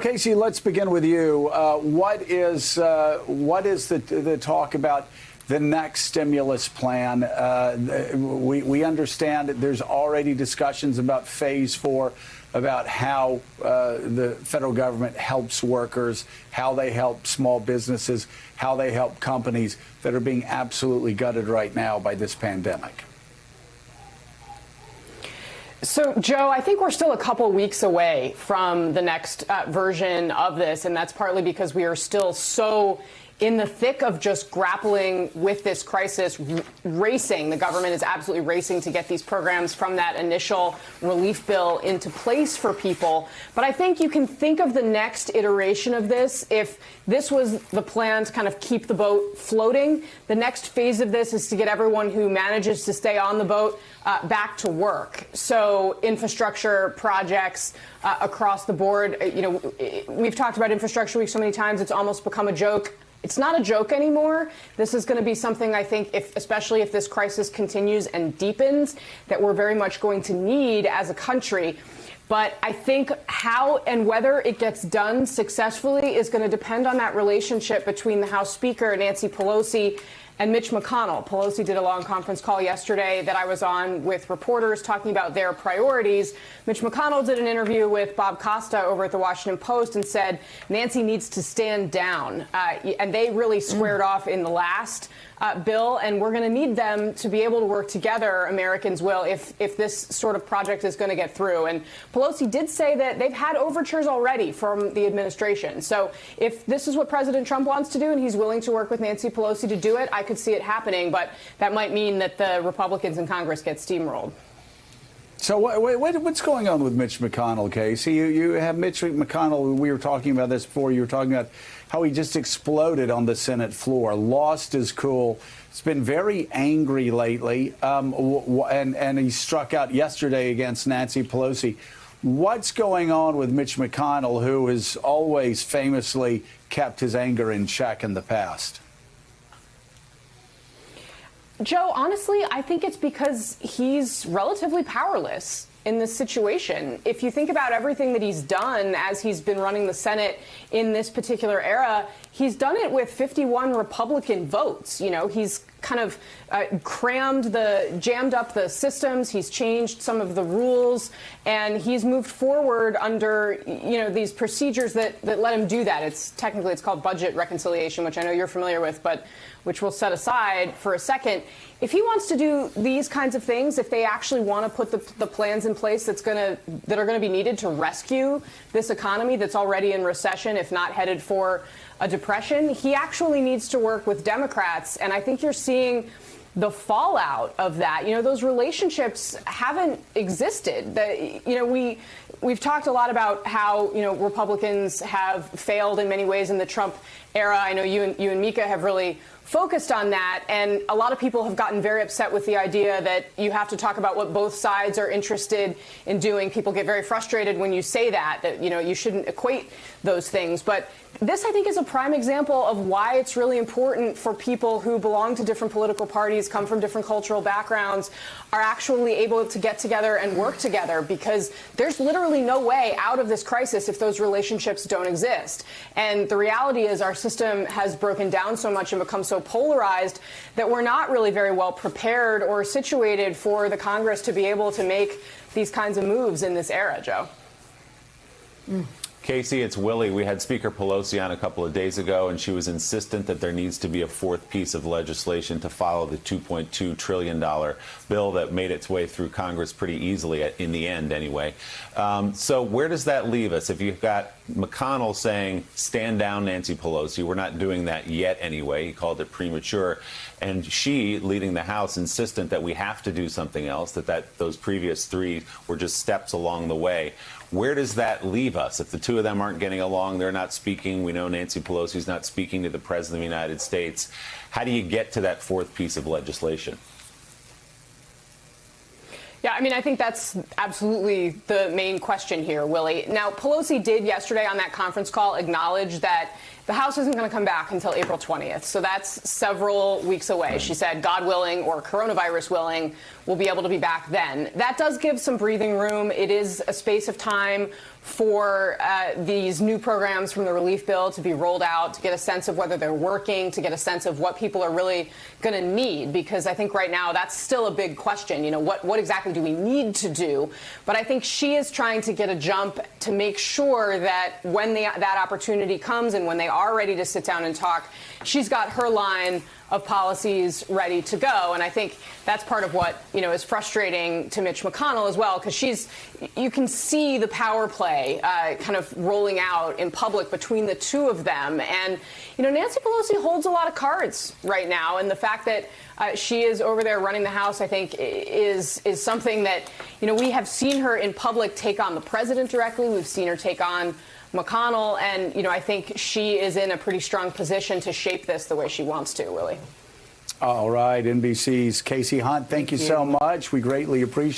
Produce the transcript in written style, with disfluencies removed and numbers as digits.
Casey, let's begin with you. What is the talk about the next stimulus plan? We understand that there's already discussions about phase 4, about how the federal government helps workers, how they help small businesses, how they help companies that are being absolutely gutted right now by this pandemic. So, Joe, I think we're still a couple weeks away from the next version of this, and that's partly because we are still so in the thick of just grappling with this crisis, racing. The government is absolutely racing to get these programs from that initial relief bill into place for people. But I think you can think of the next iteration of this. If this was the plan to kind of keep the boat floating, the next phase of this is to get everyone who manages to stay on the boat back to work. So infrastructure projects across the board. You know, we've talked about Infrastructure Week so many times, it's almost become a joke. It's not a joke anymore. This is going to be something I think, especially if this crisis continues and deepens, that we're very much going to need as a country. But I think how and whether it gets done successfully is going to depend on that relationship between the House Speaker, Nancy Pelosi, and Mitch McConnell. Pelosi did a long conference call yesterday that I was on with reporters talking about their priorities. Mitch McConnell did an interview with Bob Costa over at the Washington Post and said Nancy needs to stand down. And they really squared off in the last bill, and we're going to need them to be able to work together, Americans will, if this sort of project is going to get through. And Pelosi did say that they've had overtures already from the administration. So if this is what President Trump wants to do and he's willing to work with Nancy Pelosi to do it, I could see it happening. But that might mean that the Republicans in Congress get steamrolled. So what's going on with Mitch McConnell, Casey? You have Mitch McConnell. We were talking about this before. You were talking about how he just exploded on the Senate floor, lost his cool. He's been very angry lately, and he struck out yesterday against Nancy Pelosi. What's going on with Mitch McConnell, who has always famously kept his anger in check in the past? Joe, honestly, I think it's because he's relatively powerless in this situation. If you think about everything that he's done as he's been running the Senate in this particular era, he's done it with 51 Republican votes. You know, he's kind of jammed up the systems. He's changed some of the rules, and he's moved forward under, you know, these procedures that let him do that. It's called budget reconciliation, which I know you're familiar with, but which we'll set aside for a second. If he wants to do these kinds of things, if they actually want to put the plans in place that are going to be needed to rescue this economy that's already in recession, if not headed for a depression, he actually needs to work with Democrats. And I think you're seeing the fallout of that. You know, those relationships haven't existed. We've talked a lot about how, you know, Republicans have failed in many ways in the Trump era. I know you and Mika have really focused on that, and a lot of people have gotten very upset with the idea that you have to talk about what both sides are interested in doing. People get very frustrated when you say that, you know, you shouldn't equate those things. But this, I think, is a prime example of why it's really important for people who belong to different political parties, come from different cultural backgrounds, are actually able to get together and work together, because there's literally no way out of this crisis if those relationships don't exist. And the reality is our system has broken down so much and become so polarized that we're not really very well prepared or situated for the Congress to be able to make these kinds of moves in this era, Joe. Casey, it's Willie. We had Speaker Pelosi on a couple of days ago, and she was insistent that there needs to be a fourth piece of legislation to follow the $2.2 trillion bill that made its way through Congress pretty easily, in the end anyway. So where does that leave us? If you've got McConnell saying, stand down, Nancy Pelosi, we're not doing that yet anyway. He called it premature. And she, leading the House, insistent that we have to do something else, that those previous three were just steps along the way. Where does that leave us? If the two of them aren't getting along, they're not speaking. We know Nancy Pelosi's not speaking to the President of the United States. How do you get to that fourth piece of legislation? Yeah, I mean, I think that's absolutely the main question here, Willie. Now, Pelosi did yesterday on that conference call acknowledge that the House isn't going to come back until April 20th. So that's several weeks away. She said, God willing, or coronavirus willing, we'll be able to be back then. That does give some breathing room. It is a space of time for these new programs from the relief bill to be rolled out, to get a sense of whether they're working, to get a sense of what people are really going to need, because I think right now that's still a big question. You know, what exactly do we need to do? But I think she is trying to get a jump to make sure that when that opportunity comes and when they are ready to sit down and talk, she's got her line of policies ready to go. And I think that's part of what, you know, is frustrating to Mitch McConnell as well, because you can see the power play kind of rolling out in public between the two of them. And, you know, Nancy Pelosi holds a lot of cards right now. And the fact that she is over there running the House, I think, is something that, you know, we have seen her in public take on the president directly. We've seen her take on McConnell, and, you know, I think she is in a pretty strong position to shape this the way she wants to, really. All right, NBC's Casey Hunt, thank you so much. We greatly appreciate it.